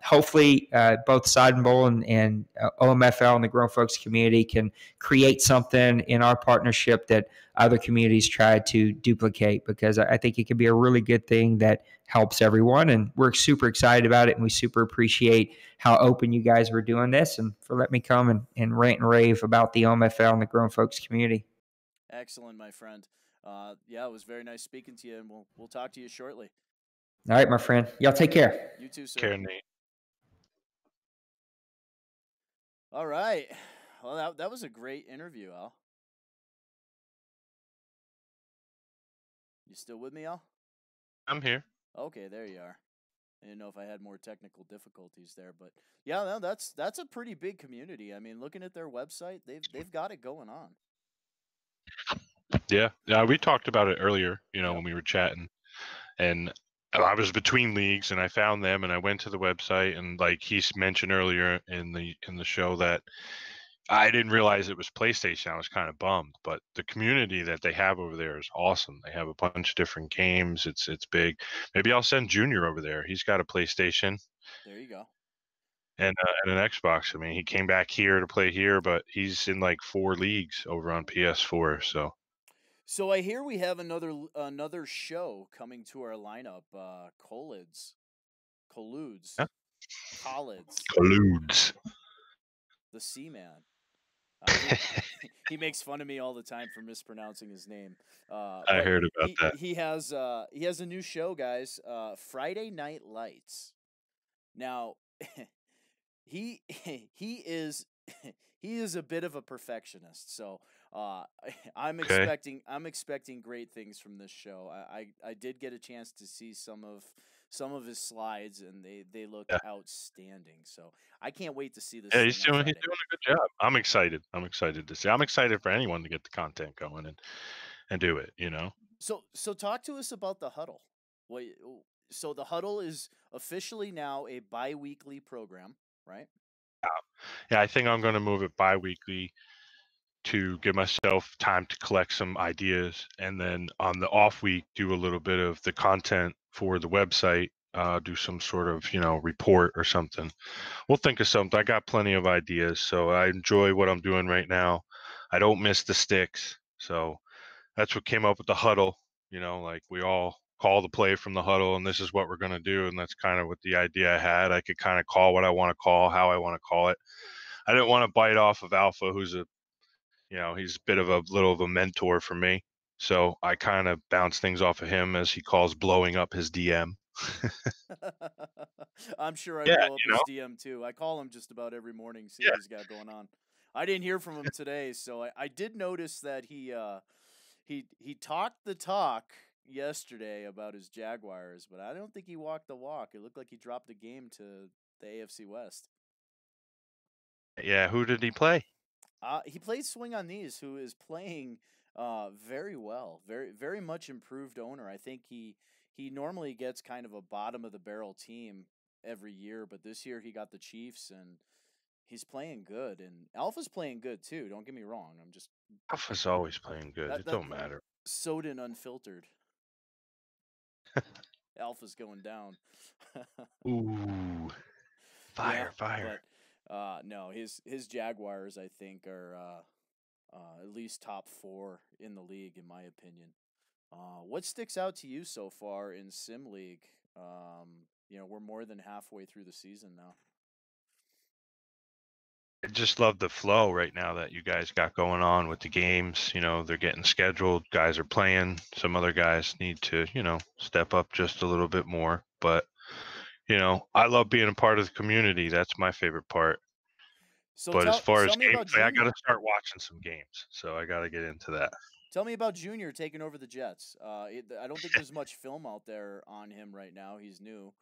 hopefully both Soden Bowl and OMFL and the Grown Folks community can create something in our partnership that other communities try to duplicate, because I think it can be a really good thing that helps everyone. And we're super excited about it, and we super appreciate how open you guys were doing this and for letting me come and rant and rave about the OMFL and the Grown Folks community. Excellent, my friend. Yeah, it was very nice speaking to you, and we'll talk to you shortly. All right, my friend. Y'all take care. You too, sir. Care, Nate. All right. Well, that was a great interview, Al. still with me, Al? I'm here. Okay, there you are. I didn't know if I had more technical difficulties there, but yeah, no, that's a pretty big community. I mean, looking at their website, they've got it going on. Yeah, we talked about it earlier, Yep. when we were chatting, and I was between leagues, and I found them, and I went to the website, and like he mentioned earlier in the show that I didn't realize it was PlayStation. I was kind of bummed, but the community that they have over there is awesome. They have a bunch of different games. It's big. Maybe I'll send Junior over there. He's got a PlayStation There you go. and an Xbox. I mean, he came back here to play here, but he's in like 4 leagues over on PS4. So I hear we have another show coming to our lineup. Colludes, Yeah. Colludes, the Seaman. He makes fun of me all the time for mispronouncing his name. I heard about that. He has a new show, guys. Friday Night Lights. Now, he is he is a bit of a perfectionist, so I'm expecting great things from this show. I did get a chance to see some of his slides, and they look outstanding. So I can't wait to see this. Yeah, he's doing a good job. I'm excited. I'm excited to see. I'm excited for anyone to get the content going and do it. So talk to us about the huddle. So the huddle is officially now a bi-weekly program, right? Yeah, I think I'm going to move it bi-weekly to give myself time to collect some ideas, and then on the off week do a little bit of the content for the website, do some sort of report or something. We'll think of something. I got plenty of ideas, so I enjoy what I'm doing right now. I don't miss the sticks, so that's what came up with the huddle. Like we all call the play from the huddle, and this is what we're going to do, and that's kind of what the idea I had. I could kind of call what I want to call, how I want to call it. I didn't want to bite off of Alpha, who's he's a bit of a little of a mentor for me. So I kind of bounce things off of him, as he calls blowing up his DM. I'm sure I blow up his DM too. I call him just about every morning, see what he's got going on. I didn't hear from him today, so I did notice that he talked the talk yesterday about his Jaguars, but I don't think he walked the walk. It looked like he dropped a game to the AFC West. Yeah, who did he play? He played Swing on These, who is playing very well, very very much improved owner. I think he normally gets kind of a bottom of the barrel team every year, but this year he got the Chiefs, and he's playing good. And Alpha's playing good too. Don't get me wrong. Alpha's always playing good. It don't matter. Soden unfiltered. Alpha's going down. Ooh, fire. But no, his Jaguars, I think, are at least top 4 in the league, in my opinion. What sticks out to you so far in Sim League? We're more than halfway through the season now. I just love the flow right now that you guys got going on with the games. They're getting scheduled. Guys are playing. Some other guys need to, step up just a little bit more. But, I love being a part of the community. That's my favorite part. So but as far as gameplay, I got to start watching some games. So I got to get into that. Tell me about Junior taking over the Jets. I don't think there's much film out there on him right now. He's new.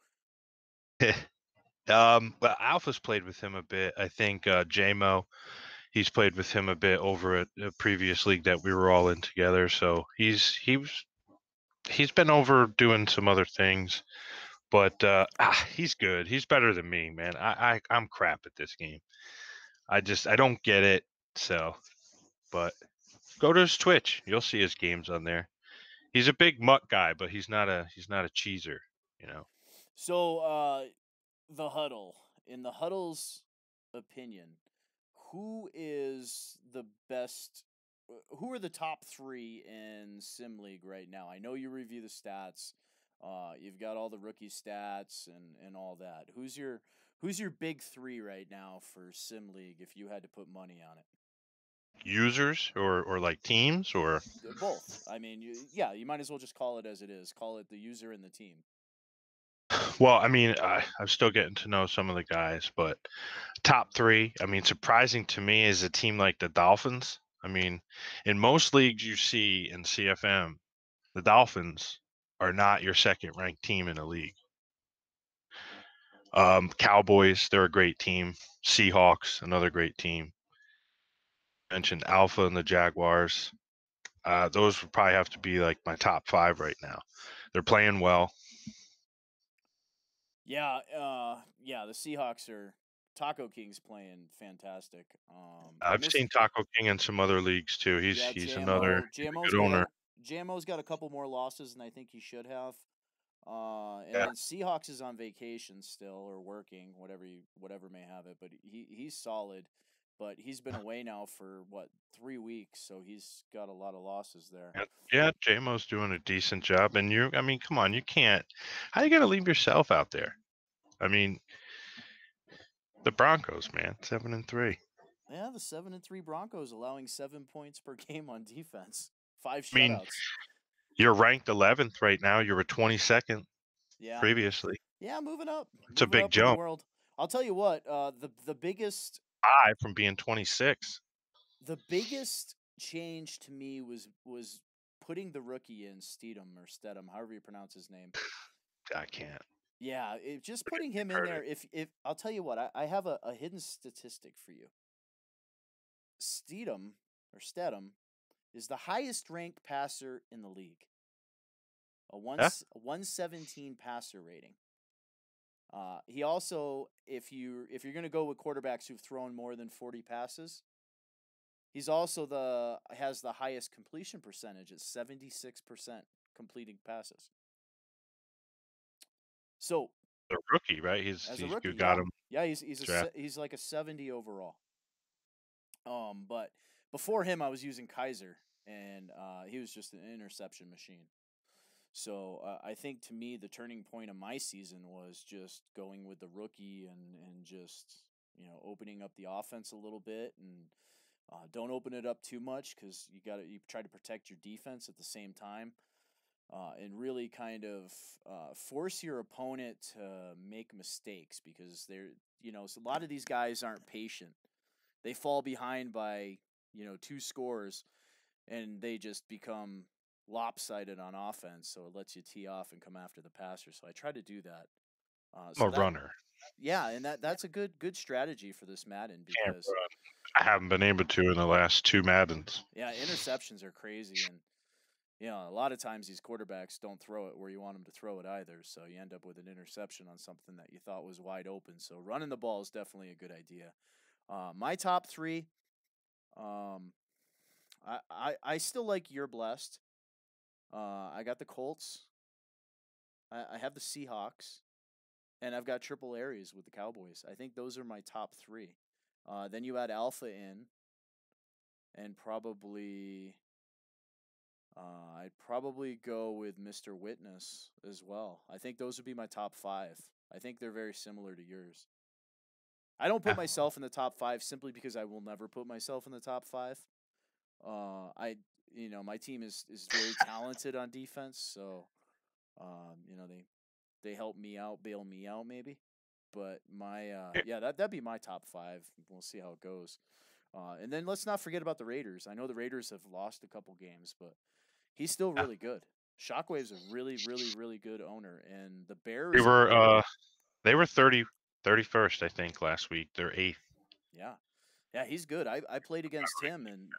Well, Alpha's played with him a bit. I think JMO, he's played with him a bit over at a previous league that we were all in together. So he's been over doing some other things, but he's good. He's better than me, man. I'm crap at this game. I don't get it. So, but go to his Twitch. You'll see his games on there. He's a big mutt guy, but he's not a cheeser, So, the huddle. In the huddle's opinion, who is the best? Who are the top 3 in Sim League right now? I know you review the stats. You've got all the rookie stats and all that. Who's your big 3 right now for Sim League if you had to put money on it? Users or like teams or both? I mean, you might as well just call it as it is. Call it the user and the team. Well, I mean, I'm still getting to know some of the guys, but top 3, I mean, surprising to me is a team like the Dolphins. I mean, in most leagues you see in CFM, The Dolphins are not your second-ranked team in the league. Cowboys, they're a great team. Seahawks, another great team. Mentioned Alpha and the Jaguars. Those would probably have to be like my top 5 right now. They're playing well. Yeah, the Seahawks are Taco King's playing fantastic. I've seen Taco King in some other leagues too. He's another JMO's good owner. JMO's got a couple more losses than I think he should have. And Yeah. then Seahawks is on vacation still or working, whatever may have it, but he's solid. But he's been away now for 3 weeks, so he's got a lot of losses there. Yeah, JMO's doing a decent job, and come on, you can't. How you gonna leave yourself out there? I mean, the Broncos, man, 7-3. Yeah, the 7-3 Broncos allowing 7 points per game on defense, 5 shutouts. I mean, you're ranked 11th right now. You were 22nd previously. Yeah, moving up. It's a big jump. In the world. I'll tell you what. The biggest from being 26. The biggest change to me was putting the rookie in Stedham, however you pronounce his name. I can't. Yeah, just putting him in there. If I'll tell you what, I have a hidden statistic for you. Stedham is the highest ranked passer in the league. A 117 passer rating. He also, if you're going to go with quarterbacks who've thrown more than 40 passes, he's also has the highest completion percentage at 76% completing passes. So a rookie, right? He's a rookie, got him. Yeah, he's like a 70 overall. But before him, I was using Kaiser, and he was just an interception machine. So I think to me the turning point of my season was just going with the rookie and just opening up the offense a little bit and don't open it up too much because you try to protect your defense at the same time and really kind of force your opponent to make mistakes because so a lot of these guys aren't patient. They fall behind by 2 scores and they just become lopsided on offense, so it lets you tee off and come after the passer. So I try to do that. Runner. Yeah, and that's a good strategy for this Madden because I haven't been able to in the last 2 Maddens. Yeah, interceptions are crazy, and a lot of times these quarterbacks don't throw it where you want them to throw it either. So you end up with an interception on something that you thought was wide open. So running the ball is definitely a good idea. My top 3. I still like You're Blessed. I got the Colts. I have the Seahawks, and I've got triple Aries with the Cowboys. I think those are my top 3. Then you add Alpha in, and probably I'd probably go with Mr. Witness as well. I think those would be my top 5. I think they're very similar to yours. I don't put myself in the top 5 simply because I will never put myself in the top 5. My team is very talented on defense, so they help me out, bail me out maybe. But that'd be my top 5. We'll see how it goes. And then let's not forget about the Raiders. I know the Raiders have lost a couple games, but he's still really good. Shockwave's a really, really, really good owner, and the Bears. They were 31st, I think, last week. They're 8th. Yeah, he's good. I played against him, and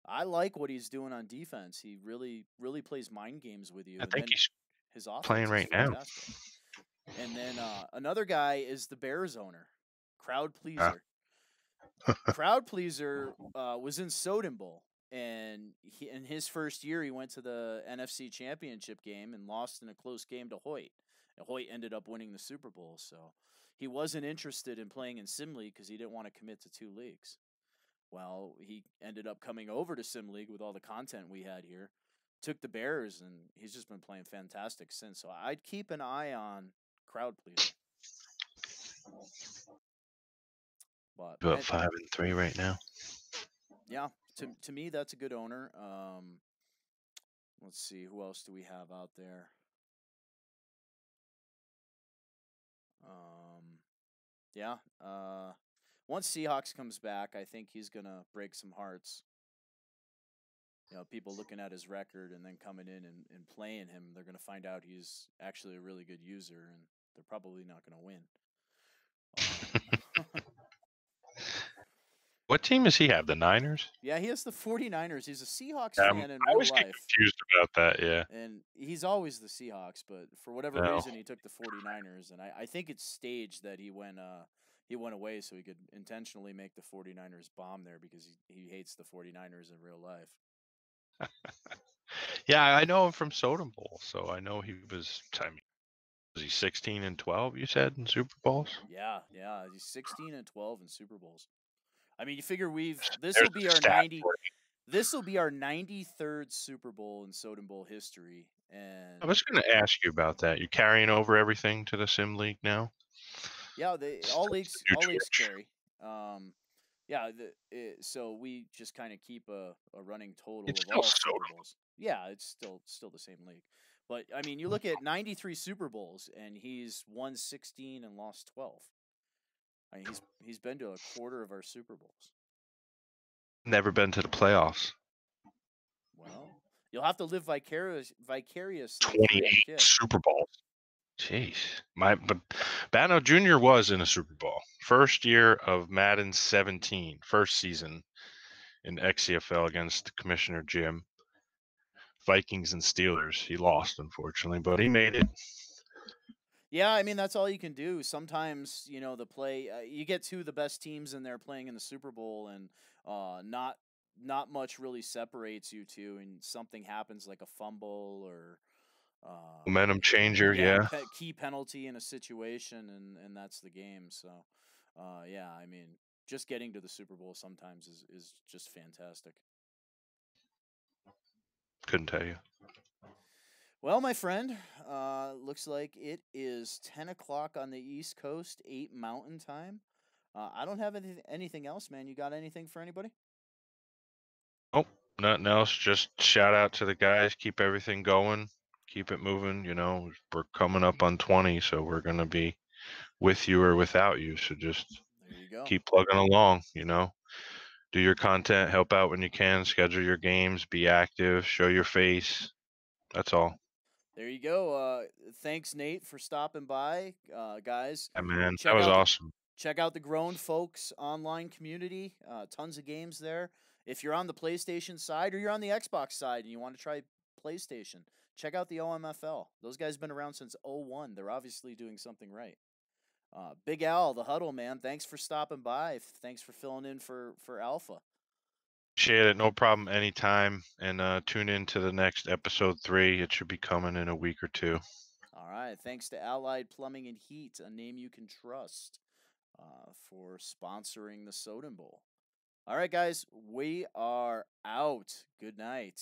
I like what he's doing on defense. He really, really plays mind games with you. I think he's his offense playing right now. And then another guy is the Bears owner, Crowd Pleaser. Crowd Pleaser was in Soden Bowl, and in his first year he went to the NFC Championship game and lost in a close game to Hoyt. And Hoyt ended up winning the Super Bowl, so he wasn't interested in playing in Sim League because he didn't want to commit to 2 leagues. Well, he ended up coming over to Sim League with all the content we had here, took the Bears, and he's just been playing fantastic since. So I'd keep an eye on Crowd Pleaser. About 5-3 right now. Yeah, to me that's a good owner. Let's see, who else do we have out there? Once Seahawks comes back, I think he's gonna break some hearts. people looking at his record and then coming in and playing him, they're going to find out he's actually a really good user, and they're probably not going to win. What team does he have? The Niners? Yeah, he has the 49ers. He's a Seahawks I fan in always real get life. confused about that, yeah. And he's always the Seahawks, but for whatever reason, he took the 49ers. And I think it's staged that he went away so he could intentionally make the 49ers bomb there because he hates the 49ers in real life. Yeah, I know him from Soden Bowl, so I know he was. I mean, was he 16-12? You said in Super Bowls? Yeah, he's 16-12 in Super Bowls. I mean, you figure this There's will be a our stat 90. for you. This will be our 93rd Super Bowl in Soden Bowl history. And I was going to ask you about that. You're carrying over everything to the Sim League now? yeah, all leagues church. carry. So we just kind of keep a running total It's of still all Soden. Super Bowls. Yeah, it's still the same league. But I mean, you look at 93 Super Bowls and he's won 16 and lost 12. I mean, he's been to a quarter of our Super Bowls. Never been to the playoffs. Well, you'll have to live vicariously 28 Super Bowls. Jeez. But Bano Jr. was in a Super Bowl. First year of Madden 17. First season in XCFL against Commissioner Jim. Vikings and Steelers. He lost, unfortunately, but he made it. Yeah, I mean, that's all you can do. Sometimes, the play, you get two of the best teams in there playing in the Super Bowl, and not much really separates you two, and something happens like a fumble or momentum changer, yeah. Key penalty in a situation, and that's the game. So, yeah, I mean, just getting to the Super Bowl sometimes is just fantastic. Couldn't tell you. Well, my friend, looks like it is 10 o'clock on the East Coast, 8 Mountain Time. I don't have anything else, man. You got anything for anybody? Nope, nothing else. Just shout out to the guys. Keep everything going. Keep it moving. We're coming up on 20, so we're going to be with you or without you. So just there you go. Keep plugging along, Do your content, help out when you can, schedule your games, be active, show your face. That's all. There you go. Thanks, Nate, for stopping by, guys. Yeah, man, that was awesome. Check out the Grown Folks online community. Tons of games there. If you're on the PlayStation side or you're on the Xbox side and you want to try PlayStation, check out the OMFL. Those guys have been around since 01. They're obviously doing something right. Big Al, the huddle, man. Thanks for stopping by. Thanks for filling in for Alpha. Appreciate it. No problem. Anytime. And tune in to the next episode 3. It should be coming in a week or 2. All right. Thanks to Allied Plumbing and Heat, a name you can trust, for sponsoring the Soden Bowl. All right, guys. We are out. Good night.